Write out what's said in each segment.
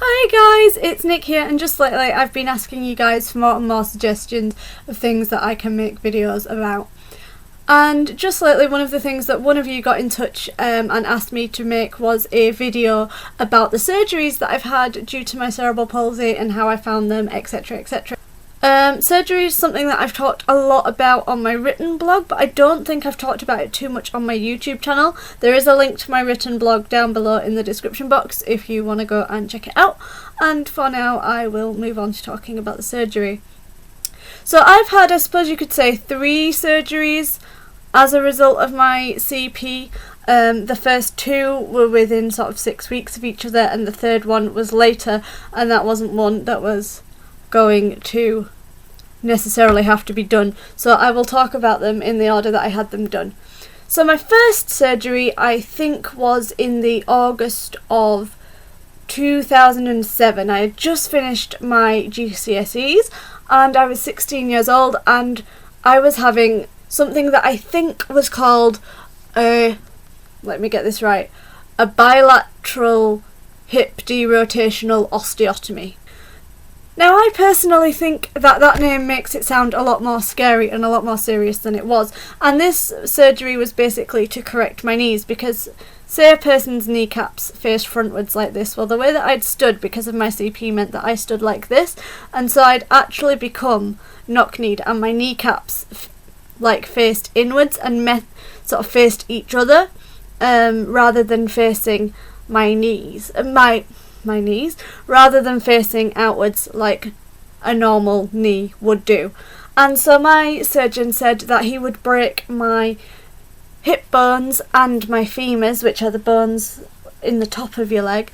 Hi guys, it's Nick here, and just lately I've been asking you guys for more and more suggestions of things that I can make videos about. And just lately one of the things that one of you got in touch and asked me to make was a video about the surgeries that I've had due to my cerebral palsy and how I found them, etc, etc. Surgery is something that I've talked a lot about on my written blog, but I don't think I've talked about it too much on my YouTube channel. There is a link to my written blog down below in the description box if you want to go and check it out. And for now I will move on to talking about the surgery. So I've had, I suppose you could say, 3 surgeries as a result of my CP. The first 2 were within sort of 6 weeks of each other, and the third one was later, and that wasn't one that was going to necessarily have to be done, so I will talk about them in the order that I had them done. So my first surgery I think was in the August of 2007. I had just finished my GCSEs and I was 16 years old, and I was having something that I think was called let me get this right, a bilateral hip derotational osteotomy. Now, I personally think that that name makes it sound a lot more scary and a lot more serious than it was. And this surgery was basically to correct my knees, because say a person's kneecaps faced frontwards like this. Well, the way that I'd stood because of my CP meant that I stood like this, and so I'd actually become knock-kneed, and my kneecaps faced inwards and sort of faced each other rather than facing my knees. My knees rather than facing outwards like a normal knee would do. And so my surgeon said that he would break my hip bones and my femurs, which are the bones in the top of your leg,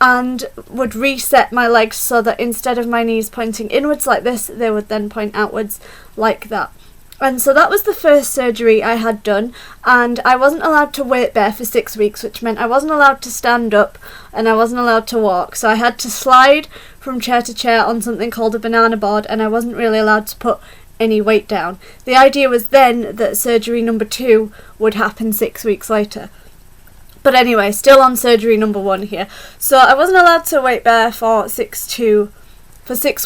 and would reset my legs so that instead of my knees pointing inwards like this, they would then point outwards like that. And so that was the first surgery I had done, and I wasn't allowed to weight bear for 6 weeks, which meant I wasn't allowed to stand up and I wasn't allowed to walk. So I had to slide from chair to chair on something called a banana board, and I wasn't really allowed to put any weight down. The idea was then that surgery number 2 would happen 6 weeks later. But anyway, still on surgery number 1 here. So I wasn't allowed to weight bear for 6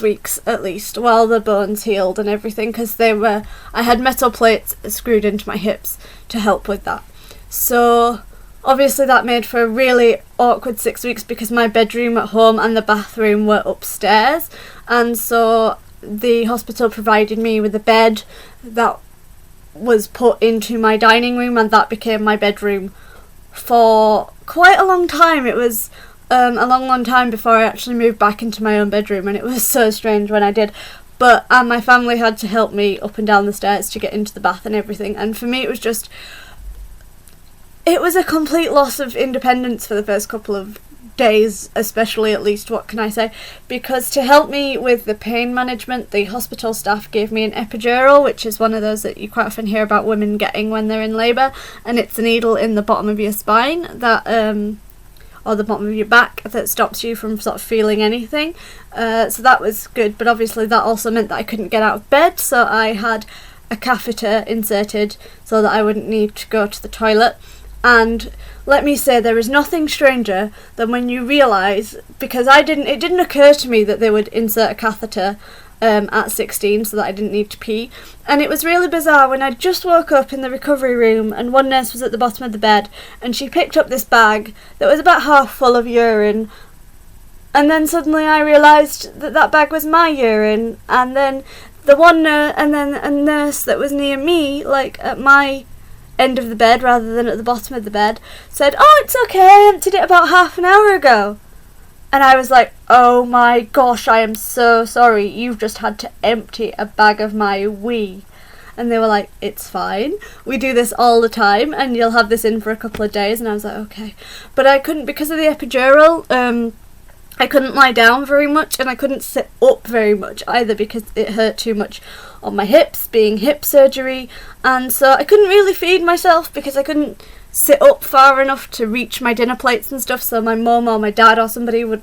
weeks at least, while the bones healed and everything, because I had metal plates screwed into my hips to help with that. So obviously that made for a really awkward 6 weeks, because my bedroom at home and the bathroom were upstairs, and so the hospital provided me with a bed that was put into my dining room, and that became my bedroom for quite a long time. It was a long time before I actually moved back into my own bedroom, and it was so strange when I did. But my family had to help me up and down the stairs to get into the bath and everything, and for me it was a complete loss of independence for the first couple of days, especially, at least, what can I say, because to help me with the pain management, the hospital staff gave me an epidural, which is one of those that you quite often hear about women getting when they're in labour, and it's a needle in the bottom of your spine that or the bottom of your back that stops you from sort of feeling anything. So that was good, but obviously that also meant that I couldn't get out of bed, so I had a catheter inserted so that I wouldn't need to go to the toilet. And let me say, there is nothing stranger than when you realise, because it didn't occur to me that they would insert a catheter at 16 so that I didn't need to pee. And it was really bizarre when I just woke up in the recovery room, and one nurse was at the bottom of the bed, and she picked up this bag that was about half full of urine, and then suddenly I realised that that bag was my urine. And then a nurse that was near me, like at my end of the bed rather than at the bottom of the bed, said, "Oh, it's okay, I emptied it about half an hour ago." And I was like, oh my gosh, I am so sorry, you've just had to empty a bag of my wee. And they were like, it's fine, we do this all the time, and you'll have this in for a couple of days. And I was like, okay. But I couldn't, because of the epidural, I couldn't lie down very much, and I couldn't sit up very much either, because it hurt too much on my hips, being hip surgery. And so I couldn't really feed myself, because I couldn't sit up far enough to reach my dinner plates and stuff, so my mum or my dad or somebody would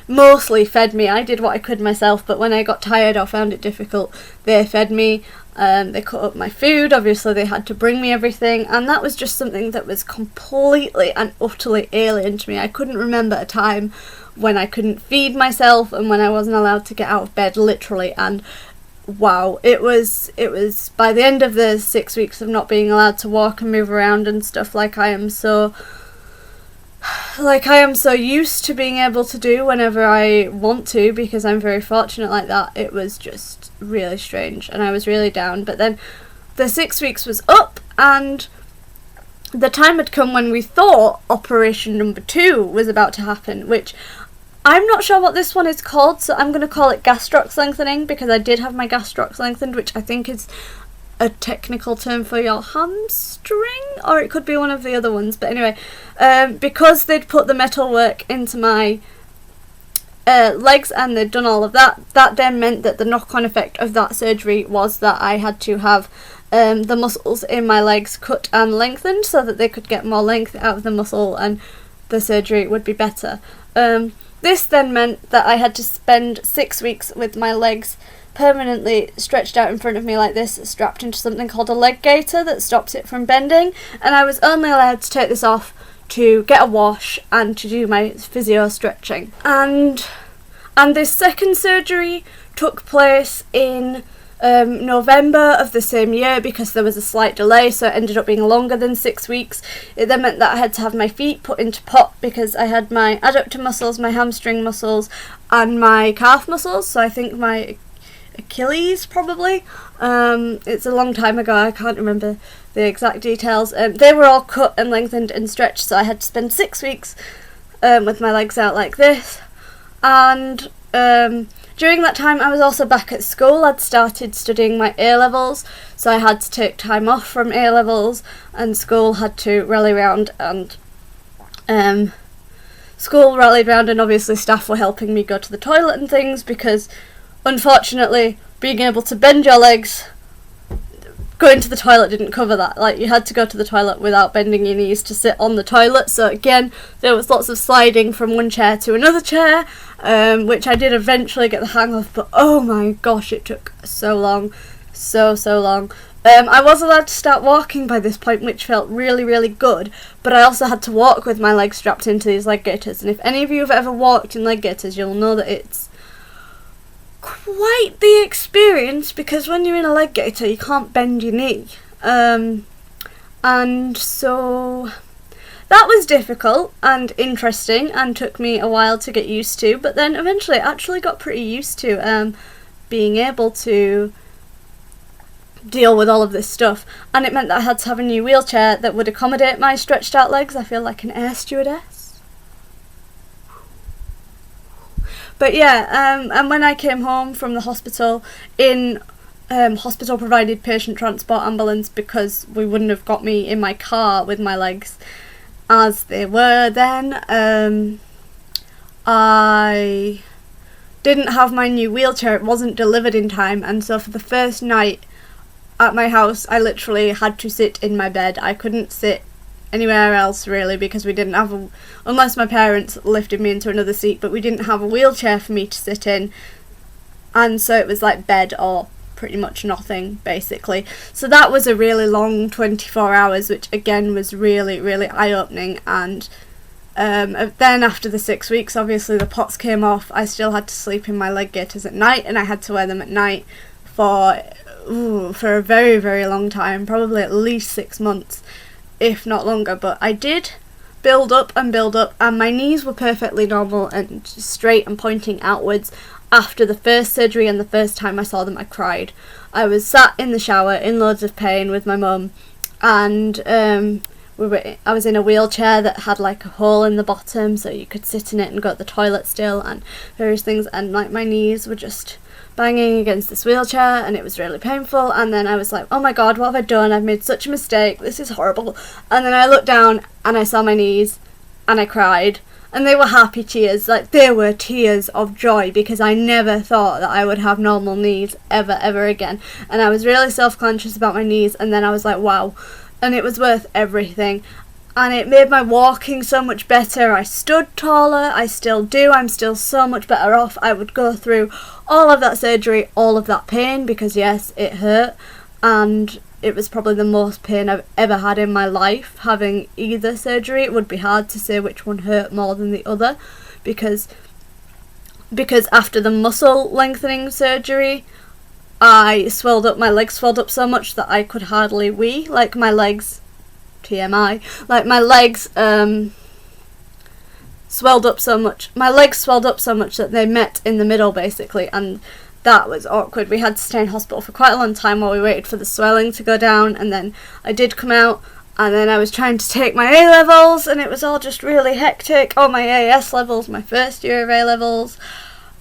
mostly fed me. I did what I could myself, but when I got tired or found it difficult, they fed me. They cut up my food, obviously they had to bring me everything, and that was just something that was completely and utterly alien to me. I couldn't remember a time when I couldn't feed myself and when I wasn't allowed to get out of bed, literally. And wow, it was by the end of the 6 weeks of not being allowed to walk and move around and stuff like I am so used to being able to do whenever I want to, because I'm very fortunate like that. It was just really strange and I was really down. But then the 6 weeks was up and the time had come when we thought operation number 2 was about to happen, which I'm not sure what this one is called, so I'm going to call it gastroc lengthening, because I did have my gastroc lengthened, which I think is a technical term for your hamstring, or it could be one of the other ones. But anyway, because they'd put the metal work into my legs and they'd done all of that, that then meant that the knock-on effect of that surgery was that I had to have the muscles in my legs cut and lengthened so that they could get more length out of the muscle and the surgery would be better. This then meant that I had to spend 6 weeks with my legs permanently stretched out in front of me like this, strapped into something called a leg gator that stops it from bending, and I was only allowed to take this off to get a wash and to do my physio stretching. And this second surgery took place in November of the same year, because there was a slight delay, so it ended up being longer than 6 weeks. It then meant that I had to have my feet put into pot because I had my adductor muscles, my hamstring muscles and my calf muscles, so I think my Achilles probably. It's a long time ago, I can't remember the exact details. They were all cut and lengthened and stretched, so I had to spend 6 weeks with my legs out like this. And during that time I was also back at school. I'd started studying my A-levels, so I had to take time off from A-levels and school had to rally round, and school rallied round, and obviously staff were helping me go to the toilet and things, because unfortunately being able to bend your legs, going to the toilet didn't cover that. Like, you had to go to the toilet without bending your knees to sit on the toilet, so again there was lots of sliding from one chair to another chair, which I did eventually get the hang of, but oh my gosh, it took so long, so long. I was allowed to start walking by this point, which felt really, really good, but I also had to walk with my legs strapped into these leg gaiters, and if any of you have ever walked in leg gaiters, you'll know that it's quite the experience, because when you're in a leg gaiter you can't bend your knee, and so that was difficult and interesting and took me a while to get used to, but then eventually I actually got pretty used to being able to deal with all of this stuff, and it meant that I had to have a new wheelchair that would accommodate my stretched out legs. I feel like an air stewardess. But yeah, and when I came home from the hospital in hospital provided patient transport ambulance, because we wouldn't have got me in my car with my legs as they were then, I didn't have my new wheelchair. It wasn't delivered in time, and so for the first night at my house I literally had to sit in my bed. I couldn't sit anywhere else really, because we didn't have unless my parents lifted me into another seat, but we didn't have a wheelchair for me to sit in, and so it was like bed or pretty much nothing basically. So that was a really long 24 hours, which again was really, really eye-opening. And then after the 6 weeks, obviously the POTS came off. I still had to sleep in my leg gaiters at night, and I had to wear them at night for a very, very long time, probably at least 6 months, if not longer. But I did build up, and my knees were perfectly normal and straight and pointing outwards after the first surgery, and the first time I saw them I cried. I was sat in the shower in loads of pain with my mum, and I was in a wheelchair that had like a hole in the bottom so you could sit in it and go to the toilet still and various things, and like my knees were just banging against this wheelchair and it was really painful. And then I was like, oh my god, what have I done? I've made such a mistake, this is horrible. And then I looked down and I saw my knees and I cried, and they were happy tears, like they were tears of joy, because I never thought that I would have normal knees ever again, and I was really self-conscious about my knees. And then I was like, wow, and it was worth everything. And it made my walking so much better. I stood taller, I still do, I'm still so much better off. I would go through all of that surgery, all of that pain, because yes, it hurt, and it was probably the most pain I've ever had in my life, having either surgery. It would be hard to say which one hurt more than the other, because because after the muscle lengthening surgery, my legs swelled up so much that I could hardly wee. Like my legs, TMI, like my legs swelled up so much. My legs swelled up so much that they met in the middle basically, and that was awkward. We had to stay in hospital for quite a long time while we waited for the swelling to go down, and then I did come out, and then I was trying to take my A-levels, and it was all just really hectic. Oh, my AS levels, my first year of A-levels.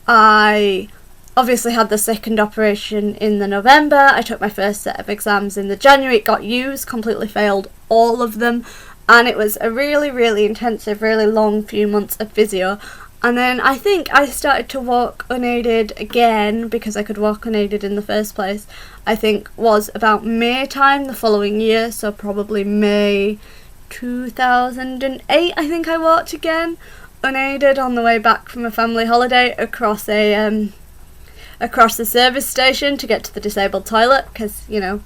I obviously had the second operation in the November. I took my first set of exams in the January. It got used, completely failed all of them, and it was a really, really intensive, really long few months of physio. And then I think I started to walk unaided again, because I could walk unaided in the first place. I think was about May time the following year, so probably May 2008 I think I walked again unaided on the way back from a family holiday across the service station to get to the disabled toilet, because, you know,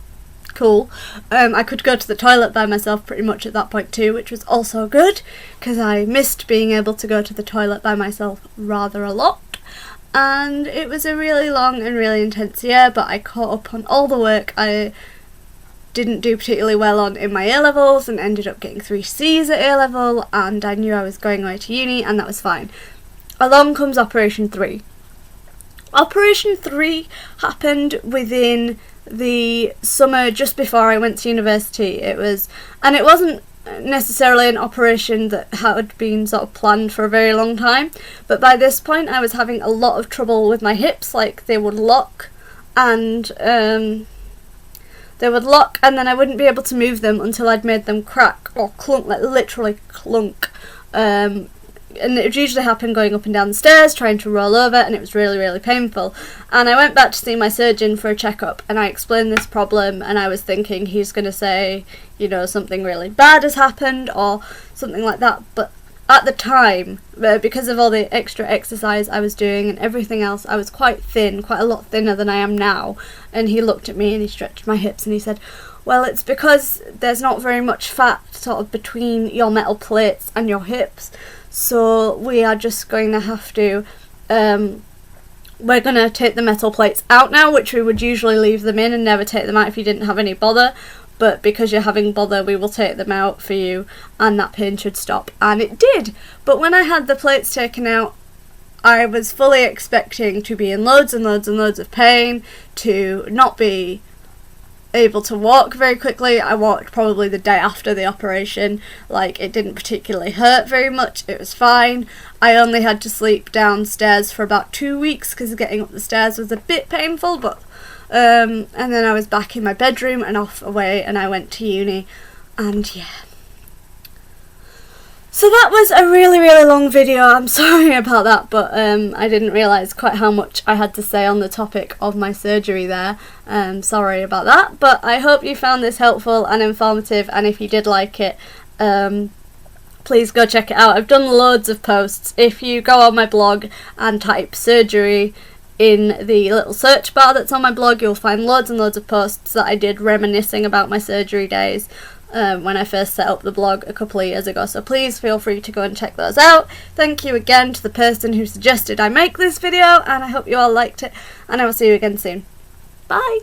cool. I could go to the toilet by myself pretty much at that point too, which was also good, because I missed being able to go to the toilet by myself rather a lot. And it was a really long and really intense year, but I caught up on all the work I didn't do particularly well on in my A-levels, and ended up getting 3 C's at A-level, and I knew I was going away to uni, and that was fine. Along comes Operation 3. Operation 3 happened within the summer just before I went to university. It wasn't necessarily an operation that had been sort of planned for a very long time, but by this point I was having a lot of trouble with my hips. Like, they would lock, and then I wouldn't be able to move them until I'd made them crack or clunk, like literally clunk. And it would usually happen going up and down the stairs, trying to roll over, and it was really, really painful. And I went back to see my surgeon for a checkup, and I explained this problem, and I was thinking he's going to say, you know, something really bad has happened or something like that. But at the time, because of all the extra exercise I was doing and everything else, I was quite thin, quite a lot thinner than I am now. And he looked at me and he stretched my hips and he said, well, it's because there's not very much fat sort of between your metal plates and your hips. So we are just going to have to, we're going to take the metal plates out now, which we would usually leave them in and never take them out if you didn't have any bother. But because you're having bother, we will take them out for you, and that pain should stop. And it did. But when I had the plates taken out, I was fully expecting to be in loads and loads and loads of pain, to not be able to walk very quickly. I walked probably the day after the operation. Like, it didn't particularly hurt very much. It was fine. I only had to sleep downstairs for about 2 weeks because getting up the stairs was a bit painful, but and then I was back in my bedroom and off away, and I went to uni, and yeah. So that was a really, really long video. I'm sorry about that, but I didn't realise quite how much I had to say on the topic of my surgery there. Sorry about that, but I hope you found this helpful and informative, and if you did like it, please go check it out. I've done loads of posts. If you go on my blog and type surgery in the little search bar that's on my blog, you'll find loads and loads of posts that I did reminiscing about my surgery days when I first set up the blog a couple of years ago, so please feel free to go and check those out. Thank you again to the person who suggested I make this video, and I hope you all liked it, and I will see you again soon. Bye!